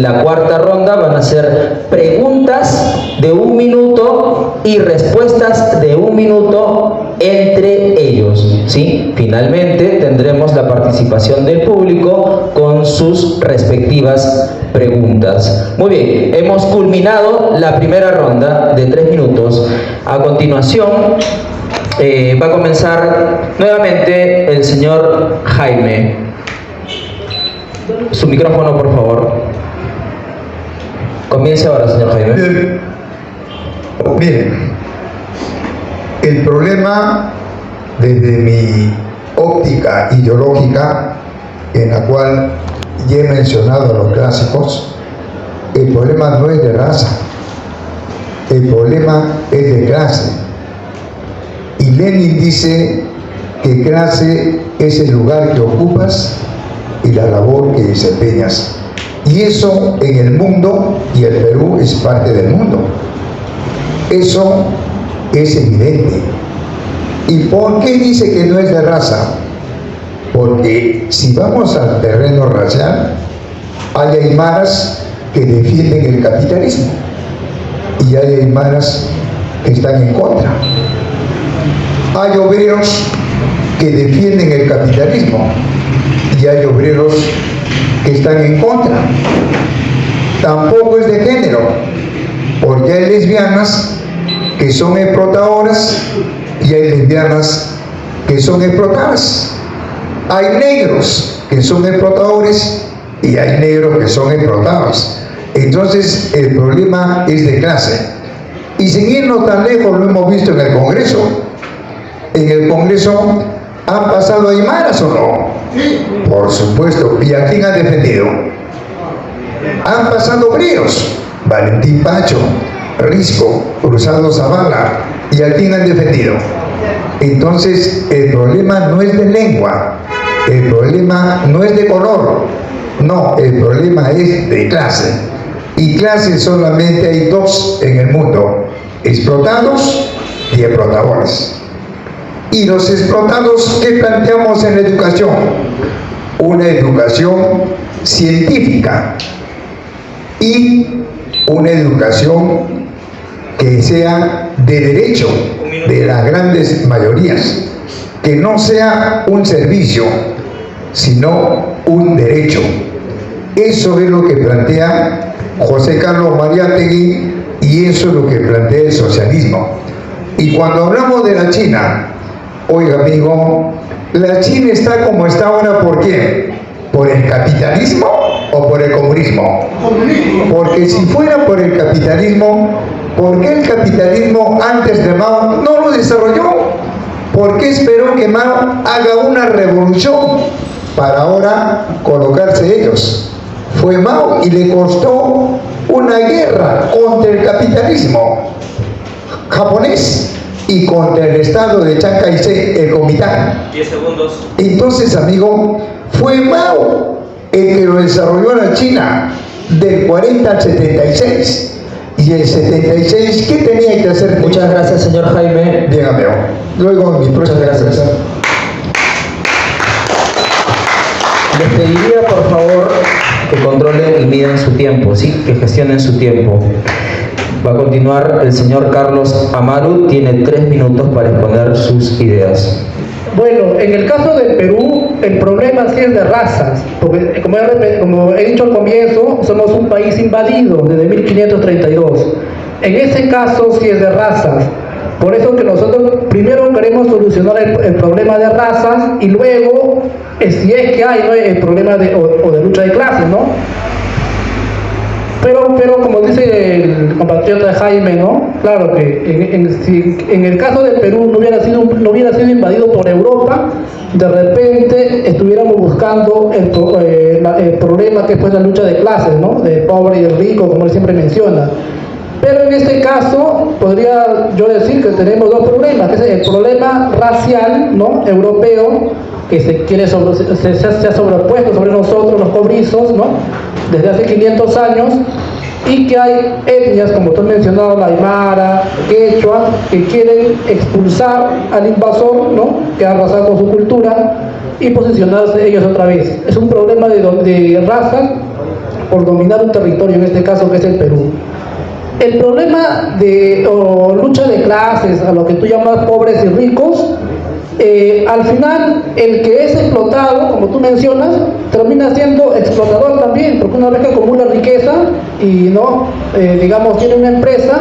la cuarta ronda van a ser preguntas de 1 minuto y respuestas de 1 minuto entre ellos, ¿sí? Finalmente tendremos la participación del público con sus respectivas preguntas. Muy bien, hemos culminado la primera ronda de 3 minutos. A continuación va a comenzar nuevamente el señor Jaime. Su micrófono, por favor. Comience ahora, señor Jaime. Miren, el problema desde mi óptica ideológica, en la cual ya he mencionado a los clásicos, el problema no es de raza, el problema es de clase. Y Lenin dice que clase es el lugar que ocupas y la labor que desempeñas. Y eso en el mundo, y el Perú es parte del mundo. Eso es evidente. ¿Y por qué dice que no es de raza? Porque si vamos al terreno racial, hay aymaras que defienden el capitalismo y hay aymaras que están en contra. Hay obreros que defienden el capitalismo y hay obreros que están en contra. Tampoco es de género, porque hay lesbianas que son explotadoras y hay lesbianas que son explotadas. Hay negros que son explotadores y hay negros que son explotados. Entonces el problema es de clase. Y sin irnos tan lejos, lo hemos visto en el Congreso. En el Congreso ¿han pasado aymaras o no? Por supuesto. ¿Y a quién han defendido? Han pasado bríos. Valentín Pacho, Risco, Cruzado Zavala. ¿Y a quién han defendido? Entonces, el problema no es de lengua. El problema no es de color. No, el problema es de clase. Y clase solamente hay dos en el mundo: explotados y explotadores. Y los explotados, ¿qué planteamos en la educación? Una educación científica y una educación que sea de derecho de las grandes mayorías, que no sea un servicio, sino un derecho. Eso es lo que plantea José Carlos Mariátegui y eso es lo que plantea el socialismo. Y cuando hablamos de la China, oiga amigo, la China está como está ahora, ¿por qué? ¿Por el capitalismo o por el comunismo? Porque si fuera por el capitalismo, ¿por qué el capitalismo antes de Mao no lo desarrolló? ¿Por qué esperó que Mao haga una revolución para ahora colocarse ellos? Fue Mao y le costó una guerra contra el capitalismo japonés y contra el estado de Chiang Kai-shek, el Kuomintang. 10 segundos. Entonces, amigo, fue Mao el que lo desarrolló en la China del 40 al 76. Y el 76, ¿qué tenía que hacer? Muchas gracias, señor Jaime. Bien, amigo. Luego, mis Muchas gracias. Les pediría, por favor, que controlen y midan su tiempo, ¿sí? Que gestionen su tiempo. Va a continuar el señor Carlos Amaru, tiene 3 minutos para exponer sus ideas. Bueno, en el caso del Perú, el problema sí es de razas, porque como he dicho al comienzo, somos un país invadido desde 1532. En ese caso sí es de razas. Por eso que nosotros primero queremos solucionar el problema de razas y luego, si es que hay, ¿no?, el problema de lucha de clases, ¿no? Pero como dice el compatriota Jaime, ¿no? Claro que si en el caso del Perú no hubiera sido invadido por Europa, de repente estuviéramos buscando el problema que fue la lucha de clases, ¿no? De pobre y de rico, como él siempre menciona. Pero en este caso podría yo decir que tenemos dos problemas, que es el problema racial, ¿no?, europeo, que se ha sobrepuesto sobre nosotros los cobrizos, ¿no?, desde hace 500 años, y que hay etnias, como tú has mencionado, la aymara, quechua, que quieren expulsar al invasor, ¿no?, que ha arrasado con su cultura, y posicionarse ellos otra vez. Es un problema de raza, por dominar un territorio, en este caso que es el Perú. El problema de lucha de clases, a lo que tú llamas pobres y ricos, al final el que es explotado, como tú mencionas, termina siendo explotador también, porque una vez que acumula riqueza y no, digamos, tiene una empresa,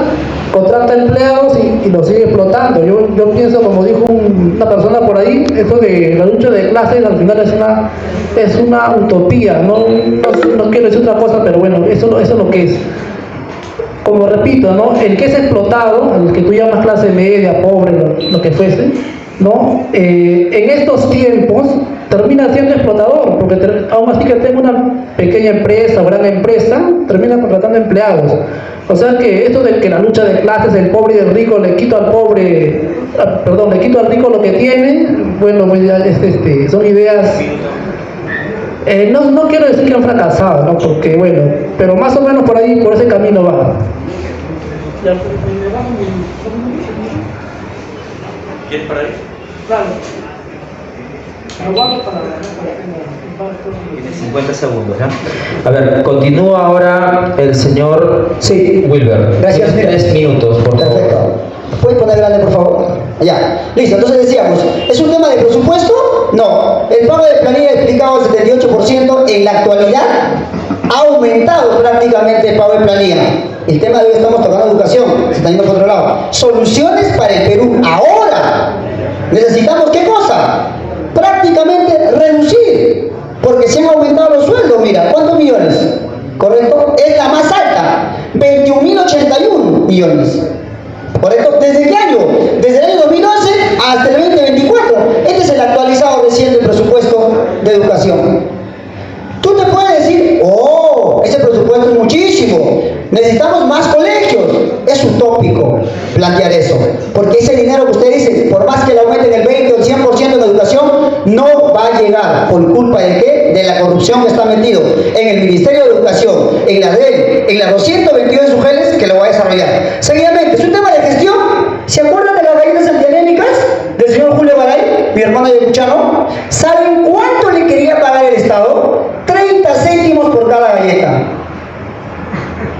contrata empleados y los sigue explotando. Yo pienso, como dijo una persona por ahí, eso de la lucha de clases al final es una utopía, no quiero decir otra cosa, pero bueno, eso es lo que es. Como repito, ¿no? El que es explotado, al que tú llamas clase media, pobre, lo que fuese, ¿no? En estos tiempos termina siendo explotador, porque aún así que tenga una pequeña empresa o gran empresa, termina contratando empleados. O sea que esto de que la lucha de clases, el pobre y el rico, le quito al rico lo que tiene, bueno, pues ya son ideas. No quiero decir que han fracasado, ¿no? Porque bueno, pero más o menos por ahí, por ese camino va. ¿Quieres parar ahí? Claro. Tienes 50 segundos, ¿ya? A ver, continúa ahora el señor Wilber. Gracias. 3 minutos, por favor. Perfecto. ¿Puedes poner grande, por favor? Ya. Listo. Entonces decíamos, ¿es un tema de presupuesto? No. El pago de planilla explicado el 78%. En la actualidad ha aumentado prácticamente el pago de planilla. El tema de hoy estamos tocando educación. Se está yendo por otro lado. Soluciones para el Perú. Ahora necesitamos, ¿qué cosa? Prácticamente reducir. Porque se han aumentado los sueldos. Mira, ¿cuántos millones? ¿Correcto? Es la más alta. 21.081 millones. ¿Correcto? ¿Desde qué año? Desde el año 2011 hasta el 2024. Este es el actualizado reciente presupuesto de educación. Tú te puedes decir, oh, ese presupuesto es muchísimo, necesitamos más colegios. Es utópico plantear eso, porque ese dinero que usted dice, por más que le aumenten el 20 o el 100% en la educación, no va a llegar. ¿Por culpa de qué? De la corrupción que está metido en el Ministerio de Educación, en la DEL, en las 222 sujeres que lo va a desarrollar. Seguidamente, es un tema de gestión. ¿Se acuerdan de las galletas antianémicas del señor Julio Garay, mi hermano de Luchano? ¿Saben cuánto le quería pagar el Estado? 30 céntimos por cada galleta.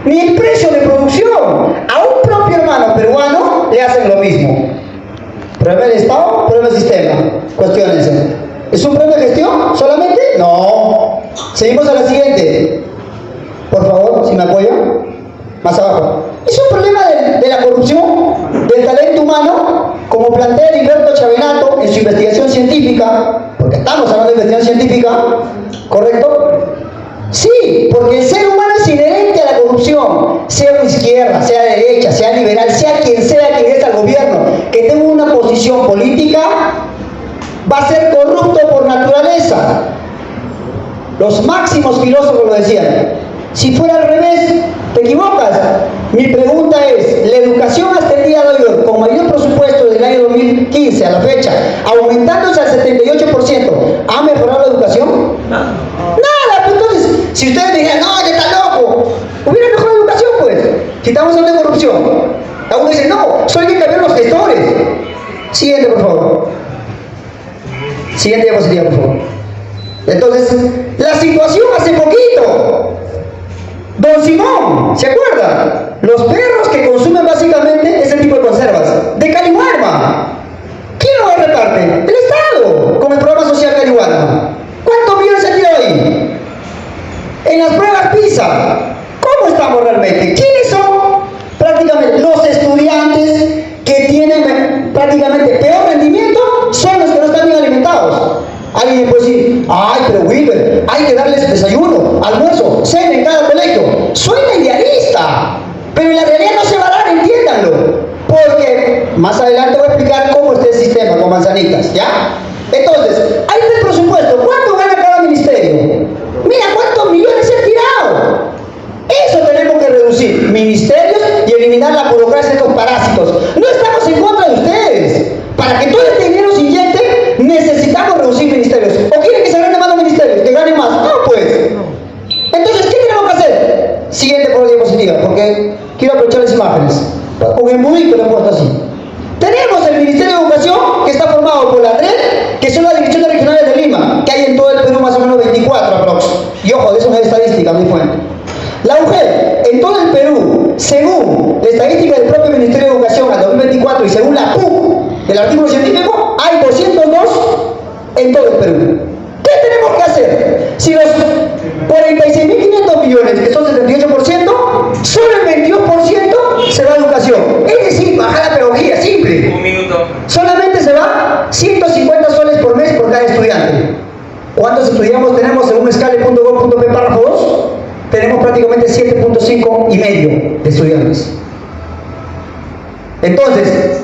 Ni el precio de producción. A un propio hermano peruano le hacen lo mismo. ¿Problema del Estado? ¿Problema del sistema? Cuestiónense. ¿Es un problema de gestión solamente? No. Seguimos a la siguiente. Por favor, si me apoyan. Más abajo. Es un problema de la corrupción, del talento humano, como plantea Heriberto Chavenato en su investigación científica, porque estamos hablando de investigación científica, ¿correcto? Sí, porque el ser humano es inherente a la corrupción, sea de izquierda, sea de derecha, sea liberal, sea quien es al gobierno, que tenga una posición política, va a ser corrupto por naturaleza. Los máximos filósofos lo decían. Si fuera al revés, te equivocas. Mi pregunta es, ¿la educación hasta el día de hoy, con mayor presupuesto del año 2015 a la fecha, aumentándose al 78%, ha mejorado la educación? Nada. Nada. Entonces, si ustedes me dijeran, no, ya está loco, hubiera mejorado la educación, pues. Si estamos hablando de corrupción. Algunos dicen, no, solo hay que cambiar los gestores. Siguiente, por favor. Siguiente diapositiva, por favor. Entonces, la situación hace poquito. Don Simón, ¿se acuerda? Los perros que consumen básicamente ese tipo de conservas. De Caliwarma. ¿Quién lo reparte? El Estado, con el programa social Caliwarma. ¿Cuántos millones se ha tirado ahí? En las pruebas PISA. ¿Cómo estamos realmente? ¿Quiénes son prácticamente los estudiantes que tienen prácticamente peor rendimiento? Son los que no están bien alimentados. Alguien puede decir, ay, pero Wilber, hay que darles desayuno, almuerzo, cena en cada colegio. Suena idealista, pero en la realidad no se va a dar, entiéndanlo. Porque más adelante voy a explicar cómo está el sistema con manzanitas, ¿ya? Entonces, ahí está el presupuesto. ¿Cuánto gana cada ministerio? Mira cuántos millones se han tirado. Eso tenemos que reducir, ministerios, y eliminar la burocracia de estos parásitos. No estamos en contra de ustedes. Para que todo este dinero se inyecte, necesitamos reducir ministerios. ¿O quieren que se ganen más los ministerios? ¿Que ganen más? No, pues. Entonces, ¿qué tenemos que hacer? Siguiente por diapositiva, porque quiero aprovechar las imágenes. Con el mudito lo he puesto así. Tenemos el Ministerio de Educación, que está formado por la DRED, que son las direcciones regionales de Lima, que hay en todo el Perú más o menos 24 aprox. Y ojo, de eso no es estadística, mi fuente. La mujer en todo el Perú, según la estadística del propio Ministerio de Educación al 2024 y según la PUC, el artículo científico, hay 202 en todo el Perú. ¿Qué tenemos que hacer? Si los 46.500 millones, que son 78%, solo el 22% se va a educación. Es decir, bajar la pedagogía, simple. Un minuto. Solamente se va 150 soles por mes por cada estudiante. ¿Cuántos estudiamos tenemos según escale.gov.p párrafo 2? Tenemos prácticamente 7.5 y medio de estudiantes. Entonces,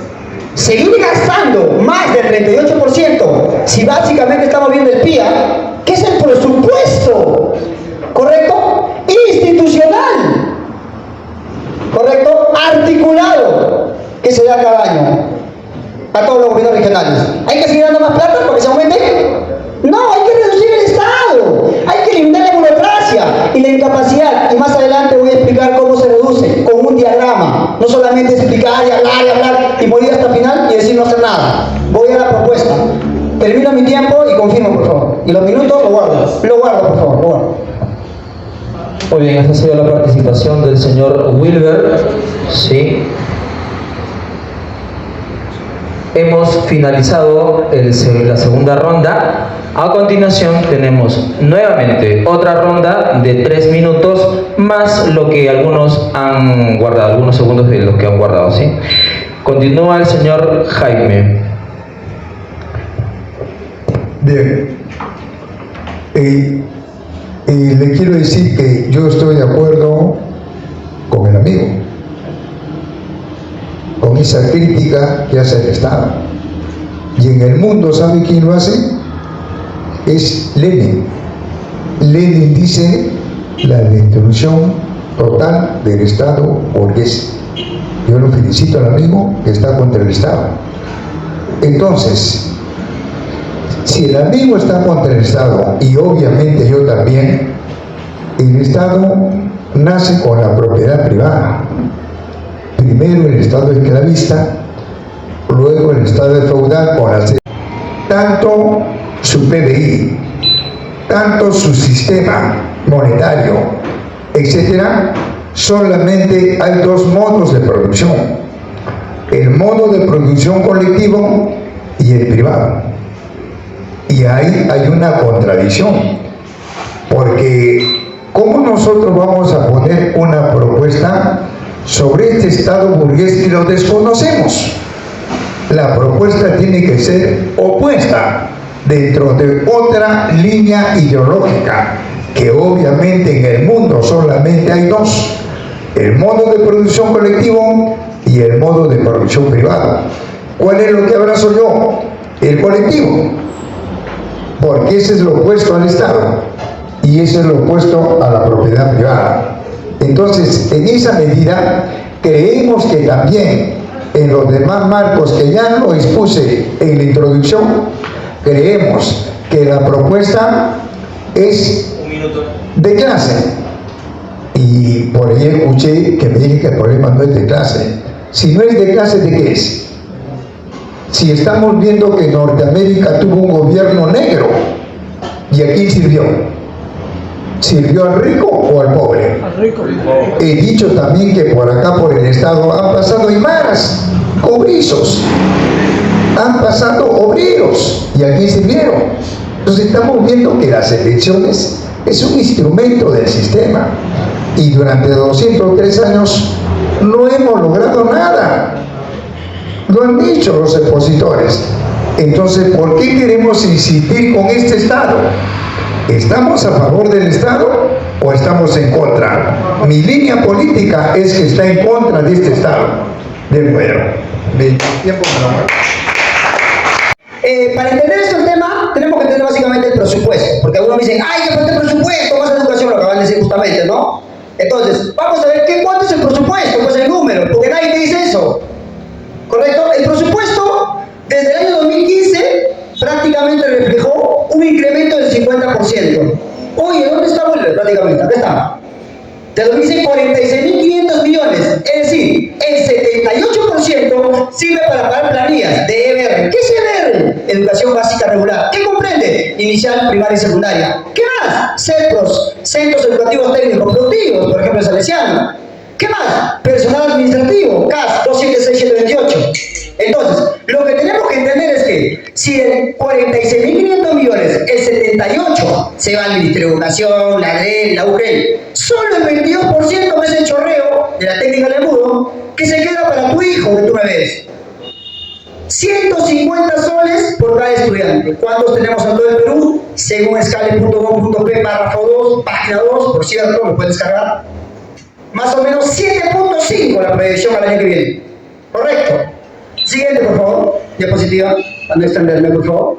seguir gastando más del 38%, si básicamente estamos viendo el PIA, que es el presupuesto, ¿correcto? Institucional, ¿correcto? Articulado, que se da cada año a todos los gobiernos regionales. ¿Hay que seguir dando más plata para que se aumente? No, hay que reducir el Estado, hay que eliminar la burocracia y la incapacidad. Y más adelante voy a explicar cómo se reduce con un diagrama. No solamente explicar y hablar y morir hasta el final y decir no hacer nada. Voy a la propuesta. Termino mi tiempo y confirmo, por favor. Y los minutos lo guardo, por favor, lo guardo. Muy bien, esta ha sido la participación del señor Wilber. Sí. Hemos finalizado la segunda ronda. A continuación tenemos nuevamente otra ronda de 3 minutos más lo que algunos han guardado, algunos segundos de los que han guardado, ¿sí? Continúa el señor Jaime. Bien. Le quiero decir que yo estoy de acuerdo con el amigo, con esa crítica que hace el Estado. Y en el mundo, ¿sabe quién lo hace? Es Lenin. Lenin dice la destrucción total del Estado burgués. Yo lo felicito al amigo que está contra el Estado. Entonces, si el amigo está contra el Estado, y obviamente yo también, el Estado nace con la propiedad privada. Primero el Estado esclavista, luego el Estado feudal con la... Tanto su PBI, tanto su sistema monetario, etcétera, solamente hay 2 modos de producción: el modo de producción colectivo y el privado. Y ahí hay una contradicción, porque ¿cómo nosotros vamos a poner una propuesta sobre este Estado burgués y lo desconocemos? La propuesta tiene que ser opuesta dentro de otra línea ideológica, que obviamente en el mundo solamente hay 2: el modo de producción colectivo y el modo de producción privado. ¿Cuál es lo que abrazo yo? El colectivo, porque ese es lo opuesto al Estado y ese es lo opuesto a la propiedad privada. Entonces, en esa medida, creemos que también en los demás marcos que ya lo expuse en la introducción, creemos que la propuesta es de clase. Y por ahí escuché que me dije que el problema no es de clase. Si no es de clase, ¿de qué es? Si estamos viendo que Norteamérica tuvo un gobierno negro, ¿y a quién sirvió? ¿Sirvió al rico o al pobre? Al rico. He dicho también que por acá, por el Estado, han pasado aymaras, cobrizos, han pasado obreros, ¿y a quién sirvieron? Entonces estamos viendo que las elecciones es un instrumento del sistema, y durante 203 años no hemos logrado nada. Lo han dicho los opositores. Entonces, ¿por qué queremos insistir con este Estado? ¿Estamos a favor del Estado o estamos en contra? Mi línea política es que está en contra de este Estado. De nuevo, mi tiempo me lo muero. Para entender esto el tema, tenemos que entender básicamente el presupuesto, porque algunos dicen, ¡ay, que falta el presupuesto! Más educación, lo acaban de decir justamente, ¿no? Entonces, vamos a ver cuánto es el presupuesto, pues el número, porque nadie te dice eso, ¿correcto? El presupuesto, desde el año 2015, prácticamente reflejó un incremento del 50%. Oye, ¿dónde está Wilber? Prácticamente, acá está. Te lo dicen 46.500 millones, es decir, el 78% sirve para pagar planillas de EBR. ¿Qué es EBR? educación básica regular. ¿Qué comprende? Inicial, primaria y secundaria. ¿Qué más? CEPROS, Centros Educativos Técnicos Productivos, por ejemplo, Salesiano. ¿Qué más? Personal administrativo, CAS 276-728. Entonces, lo que tenemos que entender es que si de 46.500 millones, el 78 se va al Ministerio de Educación, la ADREL, la UGEL, solo el 22% es el chorreo de la técnica del embudo que se queda para tu hijo que tú me ves. 150 soles por cada estudiante. ¿Cuántos tenemos en todo el Perú? Según escale.gov.p, párrafo 2, página 2, por cierto, lo puedes descargar. Más o menos 7.5 la proyección al año que viene. ¿Correcto? Siguiente, por favor. Diapositiva. Para no extenderme, por favor.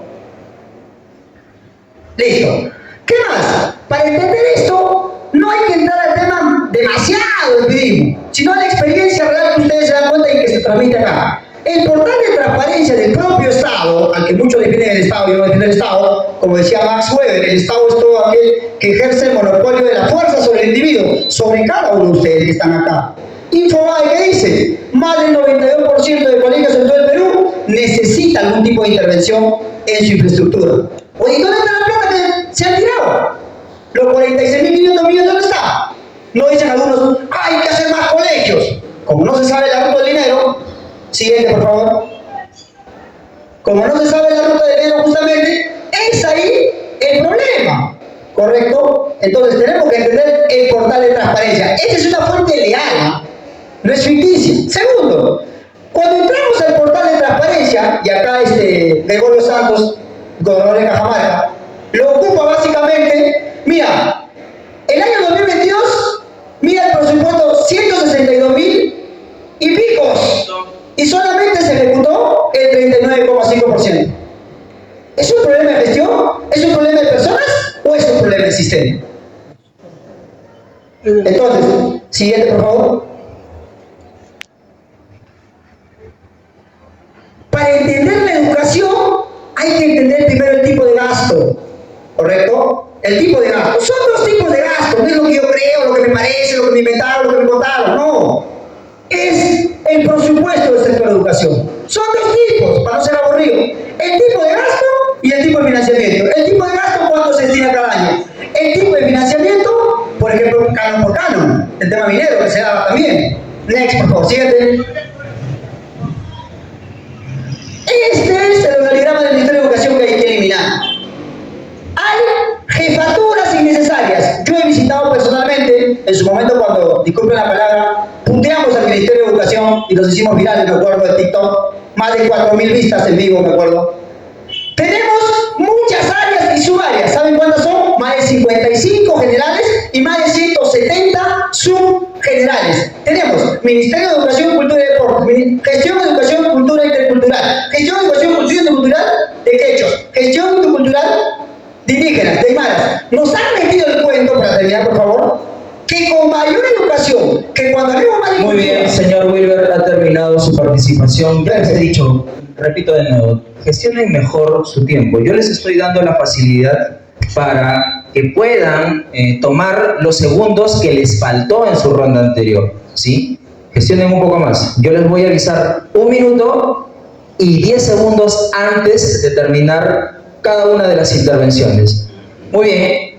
Listo. ¿Qué más? Para entender esto, no hay que entrar al tema demasiado del PIDIM, sino a la experiencia real que ustedes se dan cuenta y que se transmite acá. El portal de transparencia del propio Estado, al que muchos definen el Estado, yo no defiendo el Estado, como decía Max Weber, el Estado es todo aquel que ejerce el monopolio de la fuerza sobre el individuo, sobre cada uno de ustedes que están acá. Infobae, ¿qué dice? Más del 92% de colegios en todo el Perú necesita algún tipo de intervención en su infraestructura. Oye, ¿dónde está la plata que se han tirado? Los 46.500 millones, ¿dónde está? No dicen algunos, hay que hacer más colegios. Como no se sabe la ruta del dinero, siguiente, por favor. Como no se sabe la ruta del dinero, justamente, es ahí el problema. ¿Correcto? Entonces tenemos que entender el portal de transparencia. Esta es una fuente leal, no es ficticia. Segundo, cuando entramos al portal de transparencia, y acá Gregorio Santos, gobernador de Cajamarca, lo ocupa básicamente, mira, el año 2022, mira el presupuesto 162.000 y picos, y solamente se ejecutó el 39,5%. ¿Es un problema de gestión? ¿Es un problema de personas? ¿O es un problema del sistema? Entonces, siguiente, por favor. Para entender la educación, hay que entender primero el tipo de gasto. ¿Correcto? El tipo de gasto. Son dos tipos de gasto. No es lo que yo creo, lo que me parece, lo que me inventaron, lo que me contaron. No. Es el presupuesto del sector de educación. Son dos tipos, para no ser aburrido. El tipo de gasto y el tipo de financiamiento. El tipo de gasto, ¿cuánto se destina cada año? El tipo de financiamiento, por ejemplo, canon por canon. El tema minero, que se daba también. Next, por favor, siguiente. Este es el organigrama del Ministerio de Educación que hay que eliminar. Hay jefaturas innecesarias. Yo he visitado personalmente, en su momento cuando, disculpen la palabra, punteamos al Ministerio de Educación y nos hicimos virales, me acuerdo, de TikTok. Más de 4.000 vistas en vivo, me acuerdo. Tenemos muchas áreas y subáreas. ¿Saben cuántas son? Más de 55 generales y más de 170 subgenerales. Tenemos Ministerio de Educación, Cultura y Deporte, Gestión de Educación, Cultura Intercultural, Gestión de Educación, Cultura Intercultural de Quechos, Gestión Intercultural de Indígenas, de Aymaras. Nos han metido el cuento, para terminar, por favor, que con mayor educación, que cuando hablemos más de Muy cultura... bien, señor Wilber, ha terminado su participación. Ya les he dicho, repito de nuevo, gestionen mejor su tiempo. Yo les estoy dando la facilidad para que puedan tomar los segundos que les faltó en su ronda anterior, ¿sí? Gestionen un poco más. Yo les voy a avisar 1 minuto y 10 segundos antes de terminar cada una de las intervenciones. Muy bien.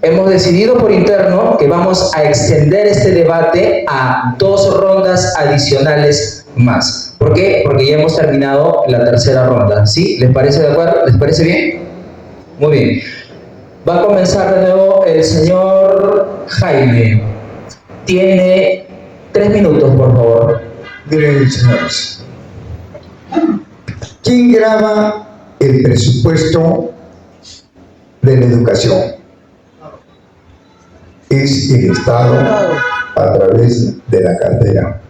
Hemos decidido por interno que vamos a extender este debate a 2 rondas adicionales más. ¿Por qué? Porque ya hemos terminado la tercera ronda. ¿Sí? ¿Les parece de acuerdo? ¿Les parece bien? Muy bien. Va a comenzar de nuevo el señor Jaime. Tiene 3 minutos, por favor. Miren, señores, ¿quién graba el presupuesto de la educación? Es el Estado a través de la cartera.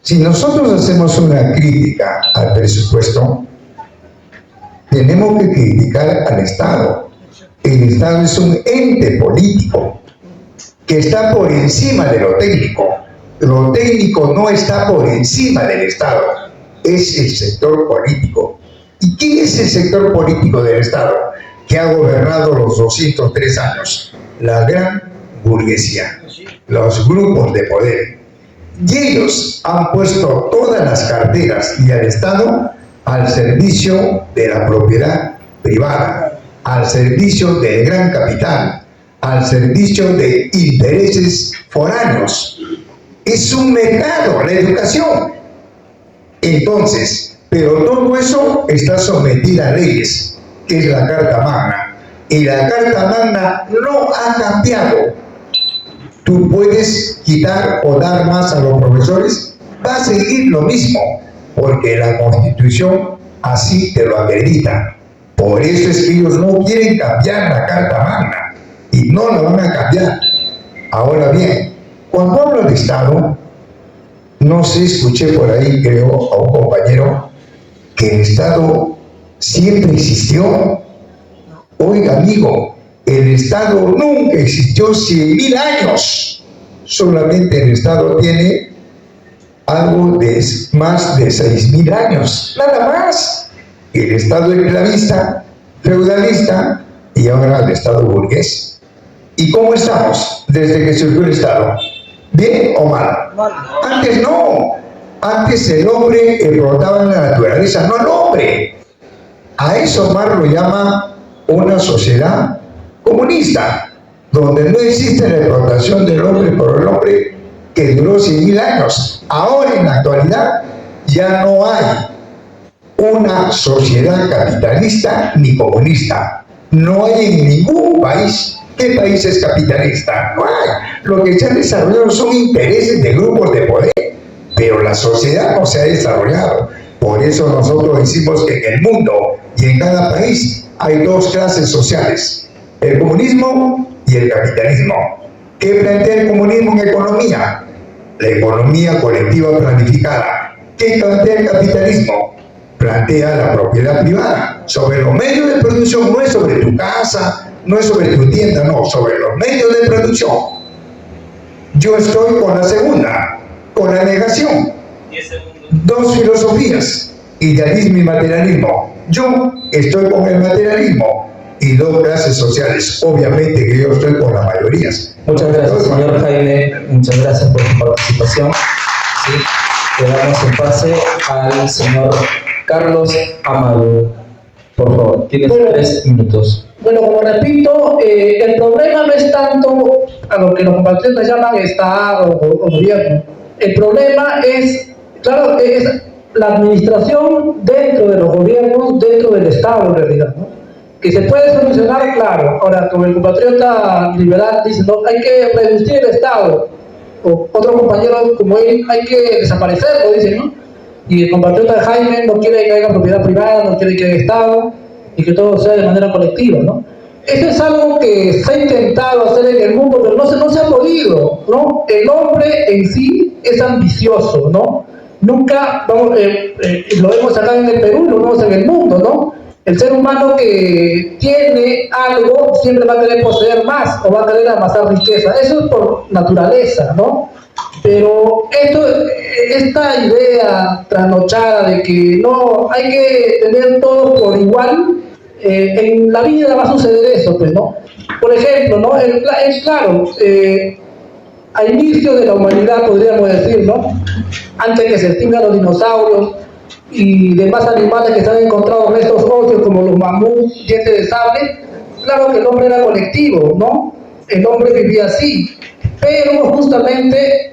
Si nosotros hacemos una crítica al presupuesto, tenemos que criticar al Estado. El Estado es un ente político que está por encima de lo técnico. Lo técnico no está por encima del Estado, es el sector político. ¿Y quién es el sector político del Estado que ha gobernado los 203 años? La gran burguesía, los grupos de poder. Y ellos han puesto todas las carteras y al Estado al servicio de la propiedad privada, al servicio del gran capital, al servicio de intereses foráneos. Es un mercado, la educación. Entonces, pero todo eso está sometido a leyes, que es la Carta Magna. Y la Carta Magna no ha cambiado. Tú puedes quitar o dar más a los profesores, va a seguir lo mismo, porque la Constitución así te lo acredita. Por eso es que ellos no quieren cambiar la Carta Magna y no la van a cambiar. Ahora bien, cuando hablo de Estado, no sé, escuché por ahí, creo, a un compañero, que el Estado siempre existió. Oiga, amigo, el Estado nunca existió 100.000 años. Solamente el Estado tiene algo de más de 6.000 años, nada más. El Estado esclavista, feudalista y ahora el Estado burgués. ¿Y cómo estamos desde que surgió el Estado? ¿Bien o mal? Antes no. Antes el hombre explotaba la naturaleza, no el hombre. A eso Marx lo llama una sociedad comunista, donde no existe la explotación del hombre por el hombre, que duró 100.000 años. Ahora, en la actualidad, ya no hay una sociedad capitalista ni comunista. No hay en ningún país. ¿Qué país es capitalista? No hay. Lo que se ha desarrollado son intereses de grupos de poder, pero la sociedad no se ha desarrollado. Por eso nosotros decimos que en el mundo y en cada país hay dos clases sociales, el comunismo y el capitalismo. ¿Qué plantea el comunismo en economía? La economía colectiva planificada. ¿Qué plantea el capitalismo? Plantea la propiedad privada sobre los medios de producción, no es sobre tu casa, no es sobre tu tienda, no, sobre los medios de producción. Yo estoy con la segunda, con la negación. 10 segundos. Dos filosofías, idealismo y materialismo. Yo estoy con el materialismo y dos clases sociales. Obviamente que yo estoy con las mayorías. Muchas gracias, señor Jaime. Muchas gracias por su participación. Sí, le damos el pase al señor Carlos Amado. Por favor, tienes 3 minutos. Bueno, como repito, el problema no es tanto a lo que los compatriotas llaman Estado o gobierno. El problema es, claro, es la administración dentro de los gobiernos, dentro del Estado en realidad, ¿no? Que se puede solucionar, claro. Ahora, como el compatriota liberal dice, no, hay que reducir el Estado. O otros compañeros como él, hay que desaparecerlo, dicen, ¿no? Y el compatriota Jaime no quiere que haya propiedad privada, no quiere que haya Estado y que todo sea de manera colectiva, ¿no? Eso es algo que se ha intentado hacer en el mundo, pero no se ha podido, ¿no? El hombre en sí es ambicioso, ¿no? Nunca, lo vemos acá en el Perú, lo vemos en el mundo, ¿no? El ser humano que tiene algo siempre va a querer poseer más o va a querer amasar riqueza. Eso es por naturaleza, ¿no? Pero esta idea trasnochada de que no hay que tener todo por igual, en la vida va a suceder eso, pues, ¿no? Por ejemplo, ¿no? Es claro, a inicio de la humanidad, podríamos decir, ¿no? Antes que se extingan los dinosaurios y demás animales que se han encontrado restos óseos como los mamuts, dientes de sable, claro que el hombre era colectivo, ¿no? El hombre vivía así, pero justamente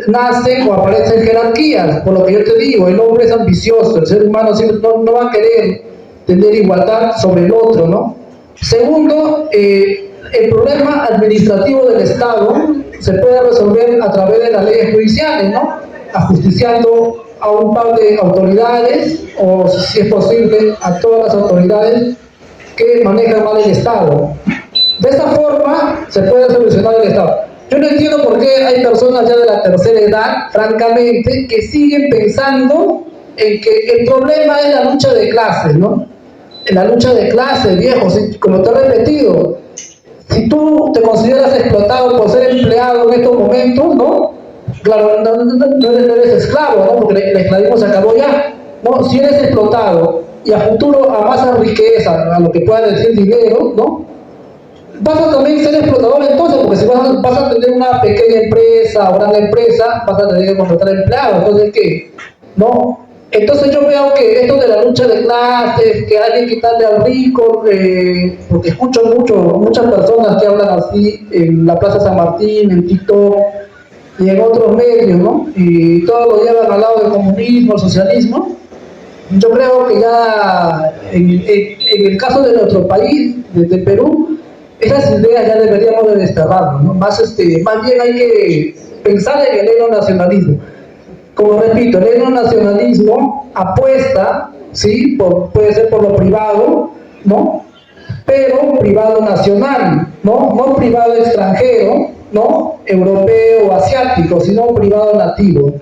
nacen o aparecen jerarquías, por lo que yo te digo, el hombre es ambicioso, el ser humano siempre no va a querer tener igualdad sobre el otro, ¿no? Segundo, el problema administrativo del Estado se puede resolver a través de las leyes judiciales, ¿no? Ajusticiando a un par de autoridades, o si es posible, a todas las autoridades que manejan mal el Estado. De esta forma se puede solucionar el Estado. Yo no entiendo por qué hay personas ya de la tercera edad, francamente, que siguen pensando en que el problema es la lucha de clases, ¿no? En la lucha de clases, viejo, como te he repetido, si tú te consideras explotado por ser empleado en estos momentos, ¿no? Claro, no eres esclavo, ¿no? Porque el esclavismo se acabó ya, ¿no? Si eres explotado y a futuro amasas riqueza, a lo que pueda decir dinero, ¿no? Vas a también ser explotador entonces, porque si vas a tener una pequeña empresa o gran empresa, vas a tener que contratar empleados. Entonces, ¿qué? ¿No? Entonces yo veo que esto de la lucha de clases, que hay que quitarle al rico, porque escucho muchas personas que hablan así en la Plaza San Martín, en TikTok y en otros medios, ¿no? Y todo lo llevan al lado del comunismo, el socialismo. Yo creo que ya en el caso de nuestro país, desde Perú, esas ideas ya deberíamos de desterrarlas, ¿no? Más bien hay que pensar en el etnonacionalismo. Como repito, el etnonacionalismo apuesta, ¿sí? Puede ser por lo privado, ¿no? Pero privado nacional, ¿no? No privado extranjero, ¿no? Europeo o asiático, sino privado nativo.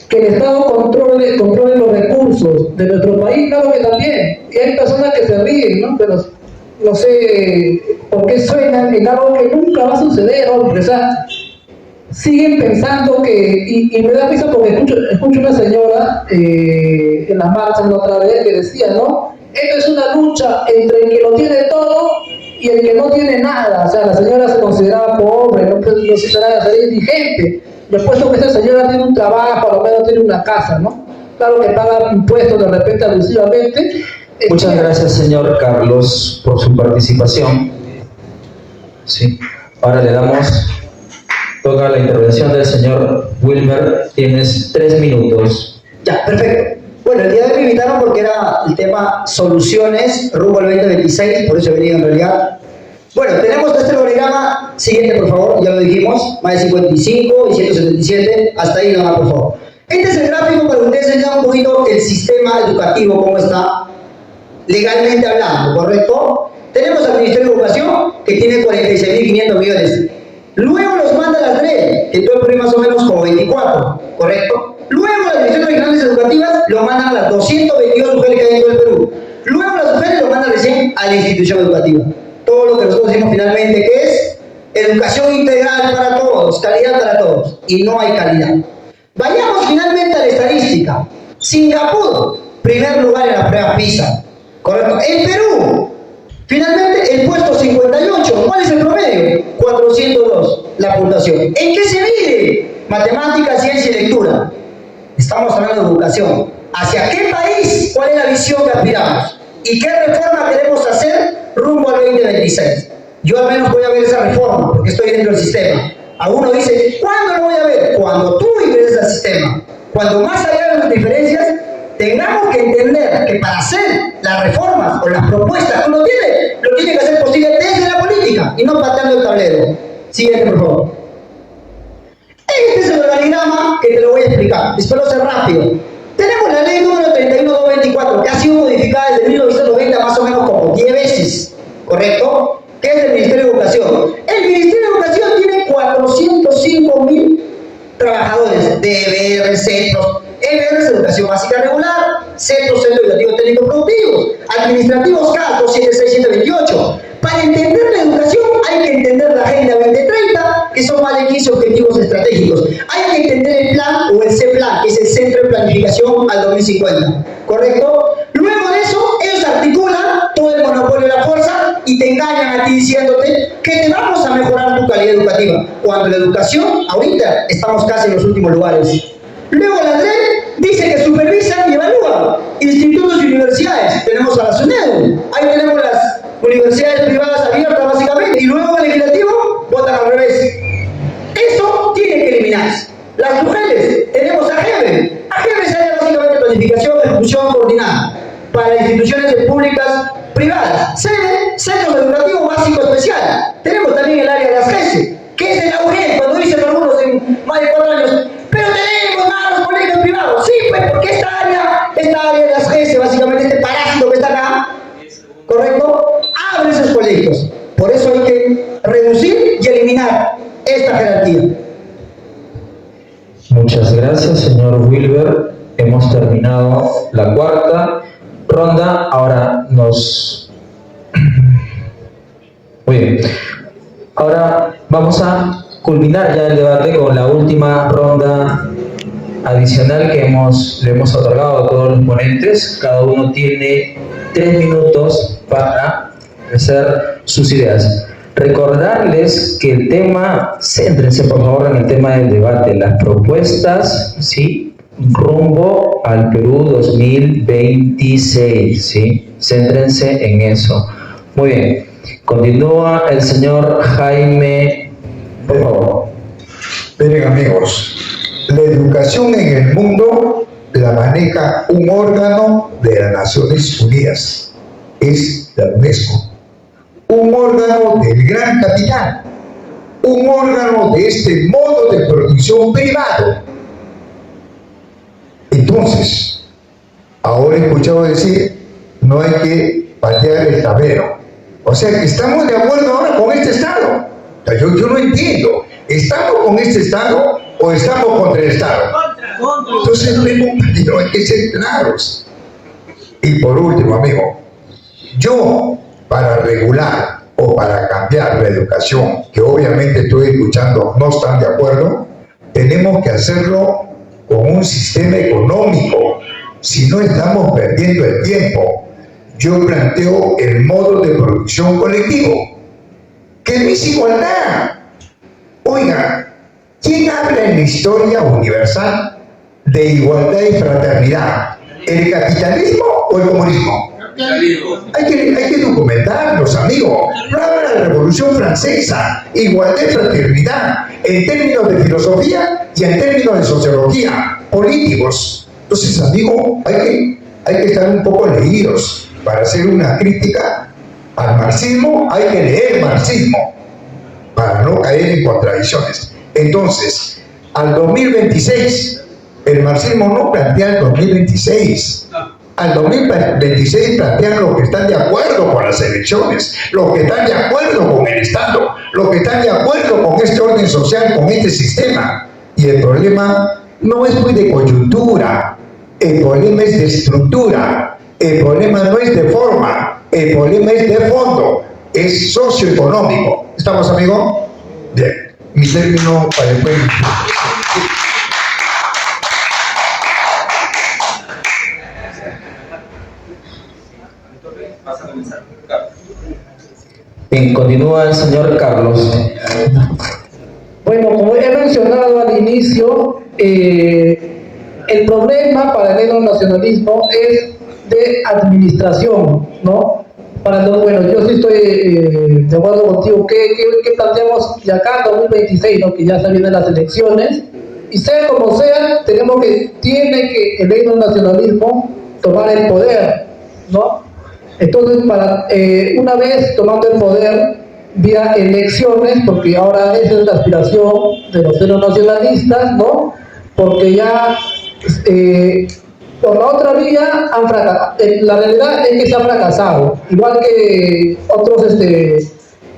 Que el Estado controle los recursos de nuestro país, claro que también. Y hay personas que se ríen, ¿no? Pero no sé por qué suenan en algo que nunca va a suceder, hombre. O sea, siguen pensando que, y me da risa porque escucho una señora en las marchas la otra vez que decía, ¿no? Esto es una lucha entre el que lo tiene todo y el que no tiene nada. O sea, la señora se consideraba pobre, no se será indigente. Después que esa señora tiene un trabajo, a lo menos tiene una casa, ¿no? Claro que paga impuestos de repente abusivamente. Muchas gracias, señor Carlos, por su participación. Sí. Ahora le damos, toca la intervención del señor Wilmer. Tienes 3 minutos. Ya, perfecto. Bueno, el día de hoy me invitaron porque era el tema soluciones rumbo al 2026, por eso he venido en realidad. Bueno, tenemos este organigrama siguiente, por favor, ya lo dijimos, más de 55 y 177, hasta ahí nomás, por favor. Este es el gráfico para ustedes enseñar un poquito el sistema educativo, cómo está legalmente hablando, ¿correcto? Tenemos al Ministerio de Educación, que tiene 46.500 millones. Luego los manda la DRE, que todo el Perú más o menos como 24, ¿correcto? Luego las direcciones regionales educativas lo mandan a las 222 mujeres que hay en todo el Perú. Luego las mujeres lo mandan recién a la institución educativa. Todo lo que nosotros decimos finalmente que es educación integral para todos, calidad para todos, y no hay calidad. Vayamos finalmente a la estadística. Singapur, primer lugar en la prueba PISA, ¿correcto? En Perú, finalmente el puesto 58, ¿cuál es el promedio? 402, la puntuación. ¿En qué se mide? Matemática, ciencia y lectura. Estamos hablando de educación. ¿Hacia qué país? ¿Cuál es la visión que aspiramos? ¿Y qué reforma queremos hacer rumbo al 2026? Yo al menos voy a ver esa reforma, porque estoy dentro del sistema. Algunos dicen, ¿cuándo lo voy a ver? Cuando tú ingreses al sistema. Cuando más allá de las diferencias, tengamos que entender que para hacer las reformas o las propuestas que uno tiene, lo tiene que hacer posible desde la política y no pateando el tablero. Siguiente, por favor. Este es el organigrama que te lo voy a explicar. Espero ser rápido. Tenemos la ley número 31224, que ha sido modificada desde 1990 más o menos como 10 veces, ¿correcto? Que es del Ministerio de Educación. El Ministerio de Educación tiene 405.000 trabajadores de EBR, centros. EBR es Educación Básica Regular, centros educativos técnicos productivos, administrativos CAD 276-128. Para entender la educación hay que entender la Agenda 2030, que son más de 15 objetivos estratégicos. Hay que entender el plan o el CPLAN, que es el Centro de Planificación al 2050, ¿correcto? Luego de eso, ellos articulan todo el monopolio de la fuerza y te engañan a ti diciéndote que te vamos a mejorar tu calidad educativa, cuando la educación, ahorita, estamos casi en los últimos lugares. Luego la DRE dice que supervisan y evalúan institutos y universidades. Tenemos a la SUNEDU, ahí tenemos las universidades privadas abiertas básicamente, y luego el legislativo votan al revés. Eso tiene que eliminarse. Las mujeres, tenemos a GEBE. A GEBE se da básicamente planificación, ejecución coordinada para instituciones públicas privadas. CEDE, Centros Educativos Básico Especial. Tenemos también el área de las GESE, que es el auge cuando dicen algunos en más de 4 años, pero tenemos más los colegios privados. Sí, pues porque esta área de las GESE, básicamente este parásito que está acá, ¿correcto? Abre esos colegios. Por eso hay que reducir y eliminar esta jerarquía. Muchas gracias, señor Wilber. Hemos terminado la 4ª ronda. Ahora Muy bien. Ahora vamos a culminar ya el debate con la última ronda adicional que le hemos otorgado a todos los ponentes. Cada uno tiene 3 minutos para hacer sus ideas. Recordarles que el tema, céntrense por favor en el tema del debate, las propuestas, ¿sí? rumbo al Perú 2026, ¿sí? Céntrense en eso. Muy bien. Continúa el señor Jaime, por favor. Miren, amigos, la educación en el mundo la maneja un órgano de las Naciones Unidas, es la UNESCO, un órgano del gran capital, un órgano de este modo de producción privado. Entonces, ahora he escuchado decir, no hay que patear el tablero. O sea que estamos de acuerdo ahora con este Estado. O sea, yo no entiendo, ¿estamos con este Estado o estamos contra el Estado? Entonces, pero hay que ser claros. Y por último, amigo, yo para regular o para cambiar la educación, que obviamente estoy escuchando no están de acuerdo, tenemos que hacerlo con un sistema económico, si no estamos perdiendo el tiempo. Yo planteo el modo de producción colectivo, que no es igualdad. Oiga, ¿quién habla en la historia universal de igualdad y fraternidad? ¿El capitalismo o el comunismo? Hay que documentarlos, amigos. No habla de la Revolución Francesa, igualdad y fraternidad, en términos de filosofía y en términos de sociología, políticos. Entonces, amigo, hay que estar un poco leídos. Para hacer una crítica al marxismo, hay que leer marxismo, para no caer en contradicciones. Entonces, al 2026, el marxismo no plantea el 2026. Al 2026 plantean los que están de acuerdo con las elecciones, los que están de acuerdo con el Estado, los que están de acuerdo con este orden social, con este sistema. Y el problema no es muy de coyuntura, el problema es de estructura, el problema no es de forma, el problema es de fondo, es socioeconómico. ¿Estamos, amigos? Bien, mi término para después. Bien, continúa el señor Carlos. Bueno, como he mencionado al inicio, el problema para el etnonacionalismo es de administración, ¿no? Bueno, yo sí estoy de acuerdo contigo. ¿Qué planteamos de acá 2026, ¿no? Que ya se vienen las elecciones? Y sea como sea, tiene que el etnonacionalismo tomar el poder, ¿no? Entonces, una vez tomando el poder vía elecciones, porque ahora esa es la aspiración de los etnonacionalistas, ¿no? Porque ya por la otra vía han fracasado. La realidad es que se ha fracasado, igual que otros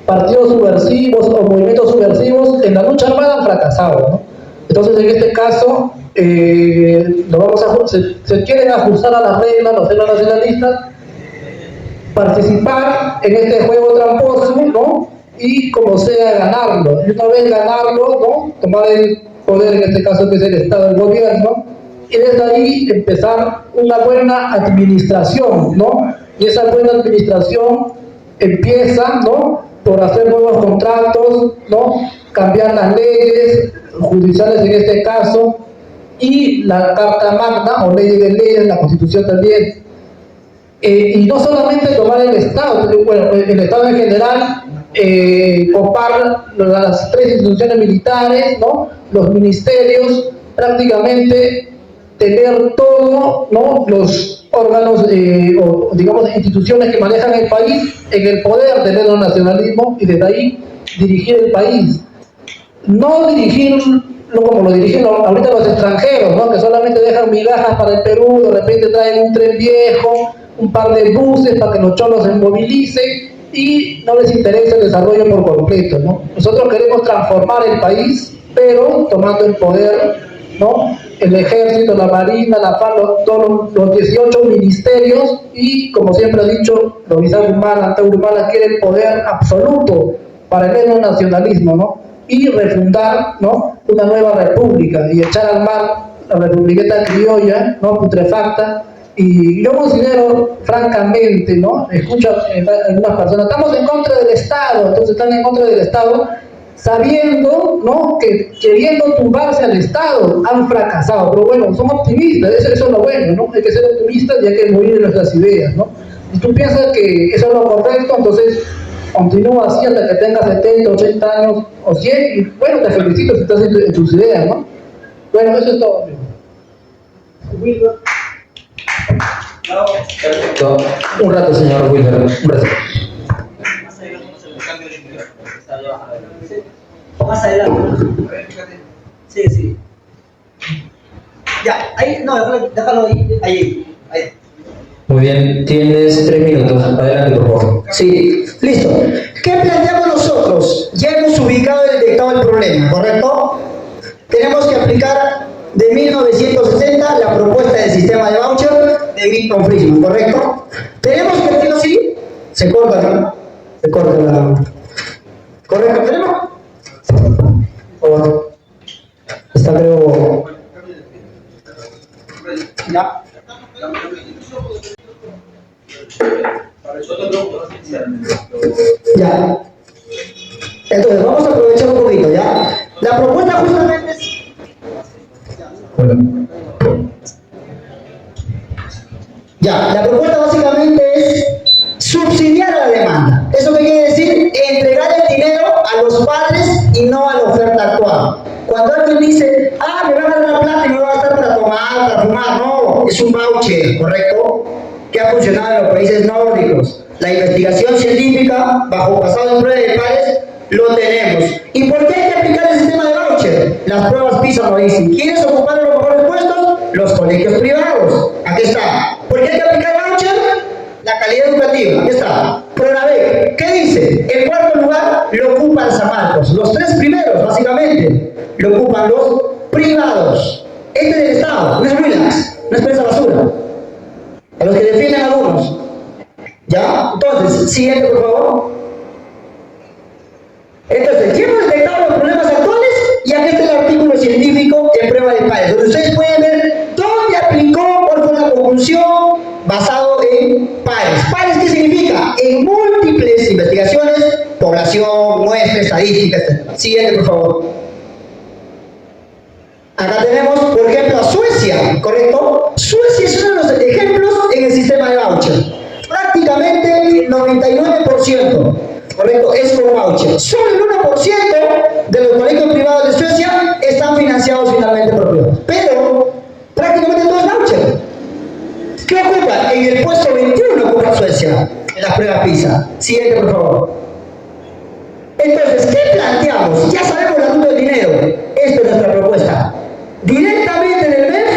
partidos subversivos o movimientos subversivos en la lucha armada han fracasado, ¿no? Entonces, en este caso, se quieren ajustar a las reglas los etnonacionalistas, participar en este juego tramposo, ¿no? Y como sea ganarlo, y una vez ganarlo, ¿no? Tomar el poder, en este caso que es el Estado, el gobierno, y desde ahí empezar una buena administración, ¿no? Y esa buena administración empieza, ¿no? Por hacer nuevos contratos, ¿no? Cambiar las leyes judiciales en este caso, y la Carta Magna o leyes de leyes, la Constitución también. Y no solamente tomar el Estado, bueno, el Estado en general, copar las tres instituciones militares, ¿no? Los ministerios, prácticamente tener todo, ¿no? Los órganos o digamos instituciones que manejan el país en el poder del etnonacionalismo y desde ahí dirigir el país. No dirigirlo como lo dirigen ahorita los extranjeros, ¿no? Que solamente dejan migajas para el Perú, de repente traen un tren viejo, un par de buses para que los cholos se movilicen y no les interesa el desarrollo por completo, ¿no? Nosotros queremos transformar el país, pero tomando el poder, ¿no? El ejército, la marina, la FARC, todos los 18 ministerios y, como siempre ha dicho, Lovisán Humala, Taurumala quiere el poder absoluto para el etnonacionalismo, ¿no? Y refundar, ¿no? Una nueva república y echar al mar la republiqueta criolla, ¿no? Putrefacta. Y yo considero, francamente, ¿no? Escucho a algunas personas, estamos en contra del Estado, entonces están en contra del Estado, sabiendo, ¿no?, que queriendo tumbarse al Estado han fracasado. Pero bueno, son optimistas, eso es lo bueno, ¿no? Hay que ser optimistas y hay que morir en nuestras ideas, ¿no? Si tú piensas que eso es lo correcto, entonces continúa así hasta que tengas 70, 80 años o 100 y bueno, te felicito si estás en tus ideas, ¿no? Bueno, eso es todo. Perfecto. Un rato, señor Wilmer. Un rato. Más adelante. Sí, sí. Ya, ahí, no, déjalo ahí. Muy bien, tienes 3 minutos. Adelante, por favor. Sí, listo. ¿Qué planteamos nosotros? Ya hemos ubicado y detectado el problema, ¿correcto? Tenemos que aplicar de 1960 la propuesta del sistema de voucher de Milton Friedman, ¿correcto? Tenemos que decirlo así. Se corta, ¿no? Se corta la... ¿Correcto? ¿Tenemos? Por favor. Está creo... Ya. Ya. Entonces, vamos a aprovechar un poquito, ¿ya? La propuesta justamente es... Ya, la propuesta básicamente es subsidiar a la demanda. ¿Eso qué quiere decir? Entregar el dinero a los padres y no a la oferta actual. Cuando alguien dice, me van a dar la plata y me va a gastar para tomar, para fumar, no, es un voucher, ¿correcto? Que ha funcionado en los países nórdicos. La investigación científica, bajo basado en pruebas de pares, lo tenemos. ¿Y por qué hay que aplicar el sistema de voucher? Las pruebas PISA lo dicen. ¿Quieres ocupar los mejores puestos? Los colegios privados. Aquí está. ¿Por qué hay que aplicar voucher? La calidad educativa. Aquí está. Prueba B. ¿Qué dice? El cuarto lugar lo ocupan San Marcos. Los 3 primeros, básicamente, lo ocupan los privados. Este es el Estado. No es relax. No es presa basura. A los que defienden a algunos. ¿Ya? Entonces, siguiente, por favor. Entonces, ya hemos detectado los problemas actuales y aquí está el artículo científico en prueba de pares, donde ustedes pueden ver dónde aplicó, cuál fue la conclusión basado en pares. ¿Pares qué significa? En múltiples investigaciones, población, muestra, estadística, etc. Siguiente, por favor. Acá tenemos, por ejemplo, a Suecia, ¿correcto? Suecia es uno de los ejemplos en el sistema de voucher. Prácticamente el 99%, ¿correcto? Es con voucher. Solo el 1% de los colegios privados de Suecia están financiados finalmente por privados. Pero prácticamente todo es voucher. ¿Qué ocupa? En el puesto 21 ocupa Suecia en las pruebas PISA. Siguiente, por favor. Entonces, ¿qué planteamos? Ya sabemos el asunto del dinero. Esta es nuestra propuesta. Directamente en el MEF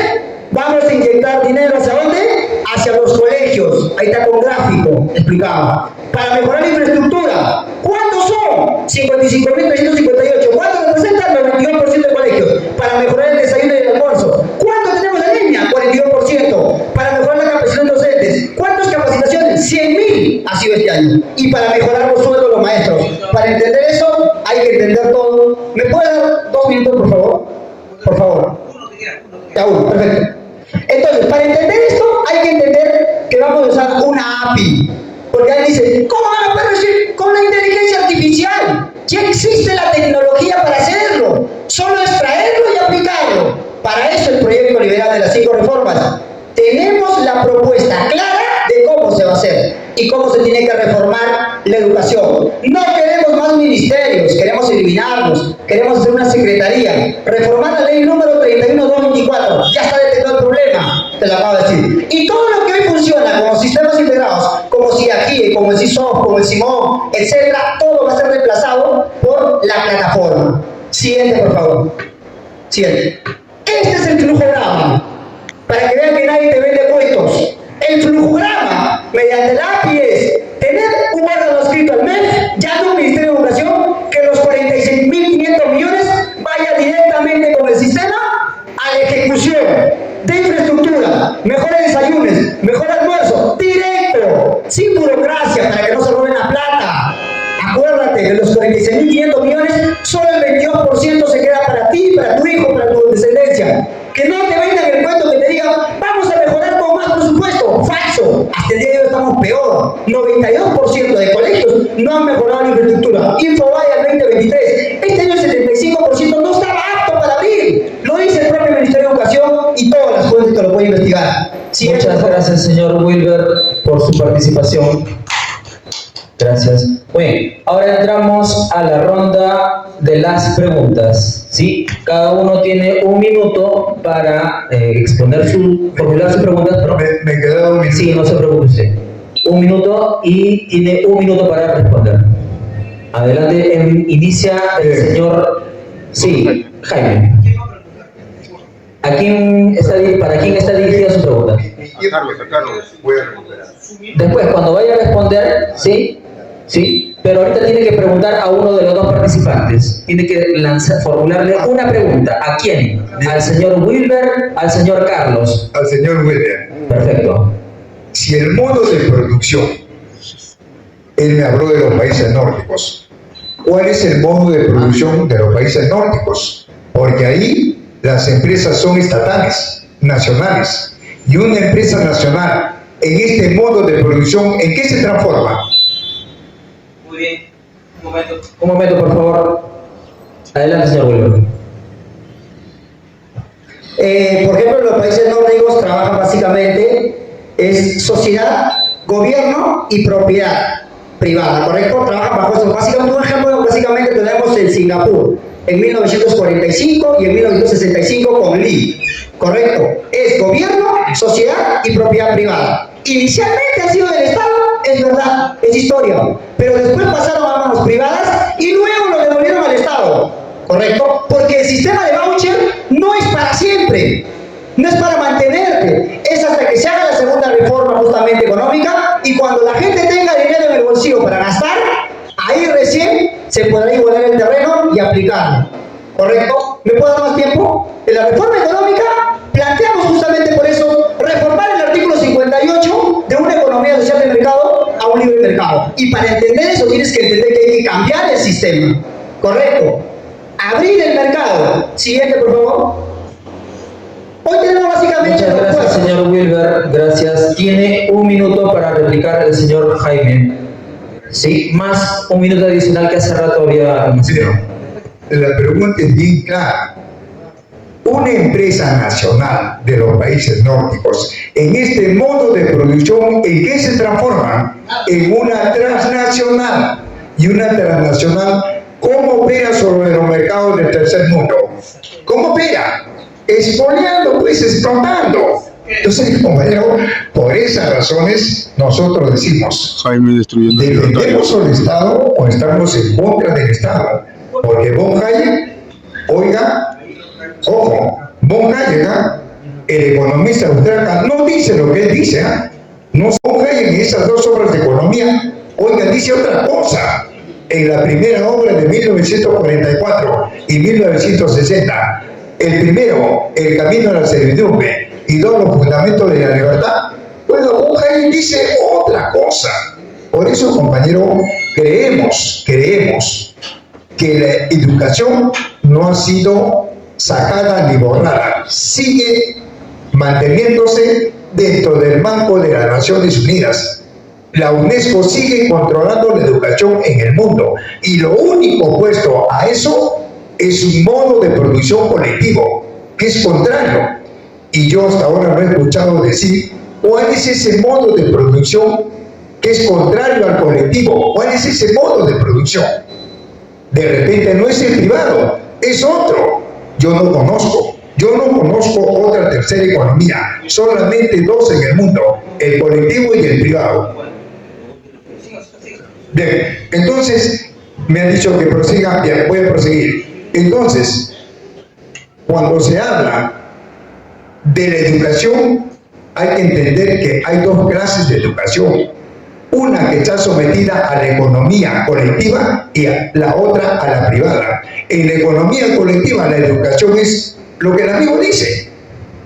vamos a inyectar dinero ¿hacia dónde? Hacia los colegios. Ahí está con gráfico, explicaba. Para mejorar la infraestructura. ¿Cuántos son? 55.358. ¿Cuánto representan? El 22% de colegios. Para mejorar el desayuno y el almuerzo. ¿Cuánto tenemos de línea? 42%. Para mejorar la capacitación de docentes. ¿Cuántas capacitaciones? 100.000 ha sido este año. Y para mejorar los sueldos de los maestros. Para entender eso, hay que entender todo. ¿Me puede dar 2 minutos, por favor? Por favor. Ya, uno, perfecto. Entonces, para entender esto, hay que entender que vamos a usar una API. Porque ahí dice, ¿cómo van a poder decir con la inteligencia artificial? Ya existe la tecnología para hacerlo. Solo es traerlo y aplicarlo. Para eso el proyecto liberal de las 5 reformas. Tenemos la propuesta clara de cómo se va a hacer y cómo se tiene que reformar la educación. No queremos más ministerios, queremos eliminarlos, queremos hacer una secretaría, reformar la ley número 31/2024, ya está detectado el problema, te lo acabo de decir. Y todo lo que hoy funciona como sistemas integrados, como CIAGIE, como el CISOF, como el CIMON, etcétera, todo va a ser reemplazado por la plataforma. Siguiente, por favor. Siguiente. Este es el flujograma. Para que vean que nadie te vende cuentos. El flujograma, mediante la API, es tener un órgano adscrito al MEF, ya no un Ministerio de Educación, que los 46.500 millones vaya directamente con el sistema a la ejecución de infraestructura, mejores desayunos, mejor almuerzo, directo, sin burocracia, para que no se roben la plata. Acuérdate, de los 46.500 millones, solo el 22% se queda para ti, para tu hijo, para tu descendencia. Que no te vendan el cuento que te digan, vamos a mejorar con más presupuesto. Falso. Hasta el día de hoy estamos aún peor. 92% de colegios no han mejorado la infraestructura. Infobae al 2023. Este año el 75% no estaba apto para abrir. Lo dice el propio Ministerio de Educación y todas las fuentes que lo pueden investigar. Muchas gracias, señor Wilber, por su participación. Gracias. Bueno, ahora entramos a la ronda de las preguntas. ¿Sí? Cada uno tiene un minuto para formular sus preguntas. Pero Me queda un minuto. sí, no se preocupe usted. Un minuto y tiene un minuto para responder. Adelante, inicia el señor. Sí, Jaime. ¿Para quién está dirigida su pregunta? Carlos, voy a recuperar. Después, cuando vaya a responder, ¿sí? ¿Sí? Pero ahorita tiene que preguntar a uno de los dos participantes. Tiene que formularle una pregunta. ¿A quién? ¿Al señor Wilber? ¿Al señor Carlos? Al señor Wilber. Perfecto. Si el modo de producción, él me habló de los países nórdicos. ¿Cuál es el modo de producción de los países nórdicos? Porque ahí las empresas son estatales, nacionales. Y una empresa nacional, en este modo de producción, ¿en qué se transforma? Muy bien. Un momento. Un momento, por favor. Adelante, señor Wilber. Por ejemplo, los países nórdicos trabajan básicamente es sociedad, gobierno y propiedad privada, ¿correcto? Trabajan bajo eso. Básicamente, un ejemplo, básicamente tenemos en Singapur en 1945 y en 1965 con Lee, ¿correcto? Es gobierno, sociedad y propiedad privada. Inicialmente ha sido del Estado, es verdad, es historia, pero después pasaron a manos privadas y luego lo devolvieron al Estado, ¿correcto? Porque el sistema de voucher no es para siempre, no es para mantenerte, es hasta que se haga la segunda reforma justamente económica y cuando la gente tenga dinero en el bolsillo para gastar, ahí recién se podrá igualar el terreno y aplicarlo, ¿correcto? ¿Me puedo dar más tiempo? En la reforma económica planteamos justamente por eso reformar el artículo 58 de una economía social de mercado a un libre mercado. Y para entender eso tienes que entender que hay que cambiar el sistema, ¿correcto? Abrir el mercado. Siguiente, por favor. Hoy tenemos básicamente... Muchas gracias, señor Wilber. Gracias. Tiene un minuto para replicar el señor Jaime. Sí, más un minuto adicional que hace rato había mencionado. La pregunta es bien clara. Una empresa nacional de los países nórdicos, en este modo de producción, ¿en qué se transforma? En una transnacional. Y una transnacional, ¿cómo opera sobre los mercados del tercer mundo? ¿Cómo opera? Expoliando, pues explotando. Entonces, compañero, por esas razones, nosotros decimos, Jaime destruyendo ¿defendemos al Estado o estamos en contra del Estado? Porque Von Hayek, oiga, ojo, Von Hayek, el economista austríaco, no dice lo que él dice, no Von Hayek en esas dos obras de economía, oiga, dice otra cosa. En la primera obra de 1944 y 1960, el primero, El camino a la servidumbre, y dos, Los fundamentos de la libertad, bueno, Von Hayek dice otra cosa. Por eso, compañero, creemos que la educación no ha sido sacada ni borrada, sigue manteniéndose dentro del marco de las Naciones Unidas. La UNESCO sigue controlando la educación en el mundo y lo único opuesto a eso es un modo de producción colectivo que es contrario. Y yo hasta ahora no he escuchado decir cuál es ese modo de producción que es contrario al colectivo. ¿Cuál es ese modo de producción? De repente no es el privado, es otro. Yo no conozco otra tercera economía, solamente dos en el mundo, el colectivo y el privado. Bien, entonces me han dicho que prosiga, bien, voy a proseguir. Entonces, cuando se habla de la educación, hay que entender que hay dos clases de educación. Una que está sometida a la economía colectiva y la otra a la privada. En la economía colectiva la educación es lo que el amigo dice.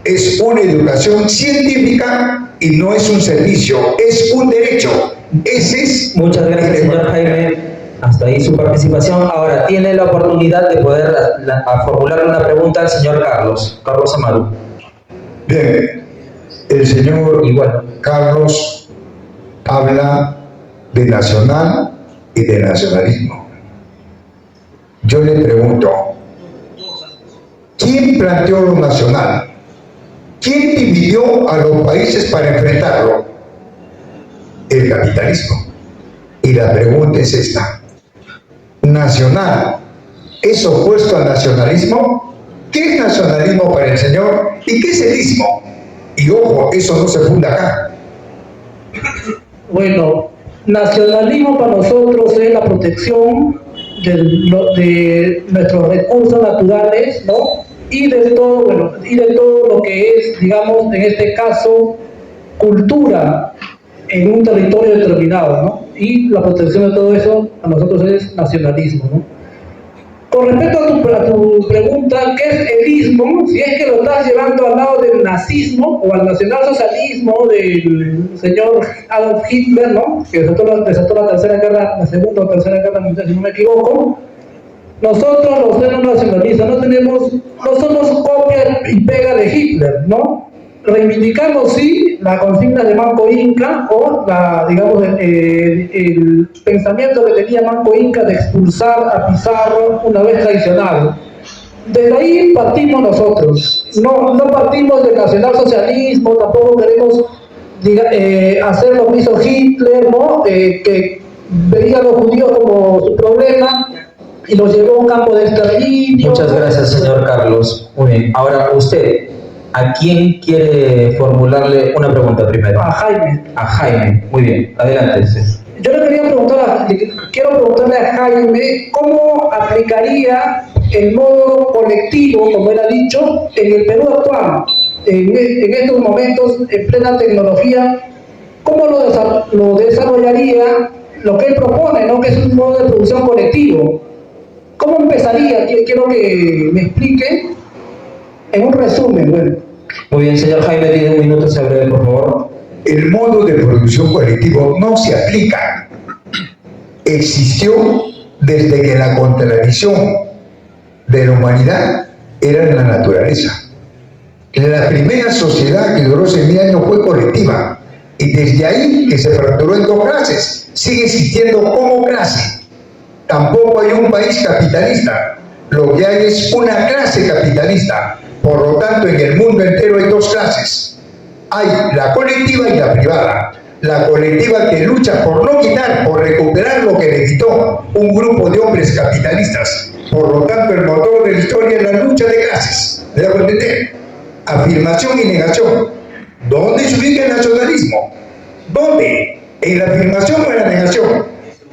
Es una educación científica y no es un servicio, es un derecho. Ese es... Muchas gracias, señor Jaime. Hasta ahí su participación. Ahora tiene la oportunidad de poder formularle una pregunta al señor Carlos Amaru. Bien, el señor Igual. Carlos habla de nacional y de nacionalismo. Yo le pregunto, ¿quién planteó lo nacional? ¿Quién dividió a los países para enfrentarlo? El capitalismo. Y la pregunta es esta: ¿nacional es opuesto al nacionalismo? ¿Qué es nacionalismo para el señor? ¿Y qué es el ismo? Y ojo, eso no se funda acá. Bueno, nacionalismo para nosotros es la protección de nuestros recursos naturales, ¿no? Y de todo, bueno, y de todo lo que es, digamos, en este caso, cultura en un territorio determinado, ¿no? Y la protección de todo eso a nosotros es nacionalismo, ¿no? Con respecto a tu pregunta, ¿qué es el ismo? Si es que lo estás llevando al lado del nazismo o al nacionalsocialismo del señor Adolf Hitler, ¿no? Que desató la tercera guerra, la segunda o tercera guerra mundial, si no me equivoco. Nosotros, los nacionalistas, no somos copia y pega de Hitler, ¿no? Reivindicamos, sí, la consigna de Manco Inca o el pensamiento que tenía Manco Inca de expulsar a Pizarro una vez traicionado. Desde ahí partimos nosotros. No partimos del nacionalsocialismo, tampoco queremos hacer lo que hizo Hitler, ¿no? Que veía a los judíos como su problema y los llevó a un campo de exterminio. Muchas gracias, señor Carlos. Muy bien. Ahora, usted, ¿a quién quiere formularle una pregunta primero? A Jaime. A Jaime. Muy bien. Adelante. Sí. Yo quiero preguntarle a Jaime cómo aplicaría el modo colectivo, como él ha dicho, en el Perú actual, en estos momentos, en plena tecnología. ¿Cómo lo desarrollaría lo que él propone, ¿no? Que es un modo de producción colectivo? ¿Cómo empezaría? Quiero que me explique en un resumen. Bueno. Muy bien, señor Jaime, tiene un minuto, sea breve, por favor. El modo de producción colectivo no se aplica. Existió desde que la contradicción de la humanidad era en la naturaleza. La primera sociedad que duró 100.000 años fue colectiva, y desde ahí que se fracturó en dos clases, sigue existiendo como clase. Tampoco hay un país capitalista, lo que hay es una clase capitalista. Por lo tanto, en el mundo entero hay dos clases. Hay la colectiva y la privada. La colectiva que lucha por no quitar, por recuperar lo que le quitó un grupo de hombres capitalistas. Por lo tanto, el motor de la historia es la lucha de clases. ¿Me dejo entender? Afirmación y negación. ¿Dónde se ubica el nacionalismo? ¿Dónde? ¿En la afirmación o en la negación?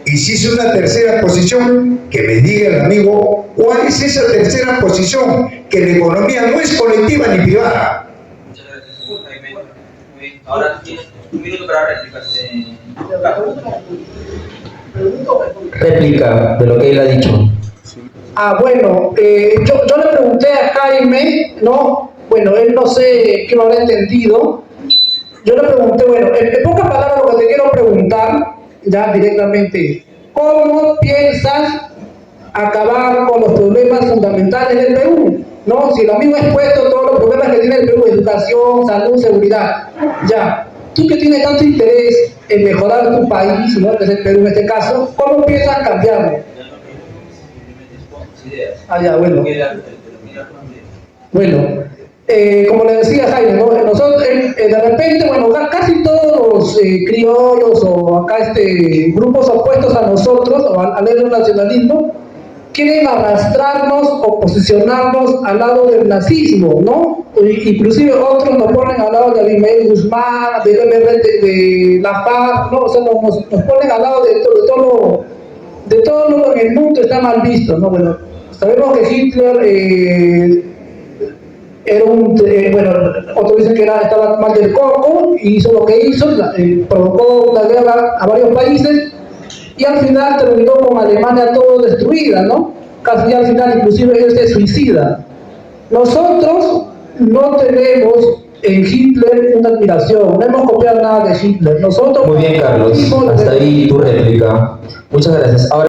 Y si es una tercera posición, que me diga el amigo, ¿cuál es esa tercera posición? Que la economía no es colectiva ni privada. Muchas gracias, Jaime. Muy bien. Ahora tienes un minuto para Réplica de lo que él ha dicho. Bueno, yo le pregunté a Jaime, ¿no? Bueno, él no sé qué lo habrá entendido. Yo le pregunté, bueno, en pocas palabras lo que te quiero preguntar, ya directamente, ¿cómo piensas acabar con los problemas fundamentales del Perú? ¿No? Si el amigo ha expuesto todos los problemas que tiene el Perú, educación, salud, seguridad, ya. Tú que tienes tanto interés en mejorar tu país, ¿no? Que es el Perú en este caso, ¿cómo piensas cambiarlo? Ya, bueno. Bueno, como le decía Jaime, ¿no? Nosotros, de repente, bueno, casi todos los criollos o acá grupos opuestos a nosotros, o al nacionalismo, quieren arrastrarnos o posicionarnos al lado del nazismo, ¿no? Inclusive otros nos ponen al lado de Abimael Guzmán, del MRT, de la FARC, ¿no? O sea, nos ponen al lado de todo lo que en el mundo está mal visto, ¿no? Bueno, sabemos que Hitler era bueno, otros dicen que estaba mal del coco, y hizo lo que hizo, provocó una guerra a varios países, y al final terminó con Alemania todo destruida, ¿no? Casi al final inclusive él se suicida. Nosotros no tenemos en Hitler una admiración, no hemos copiado nada de Hitler. Nosotros... Muy bien, Carlos, hasta ahí tu réplica. Muchas gracias. Ahora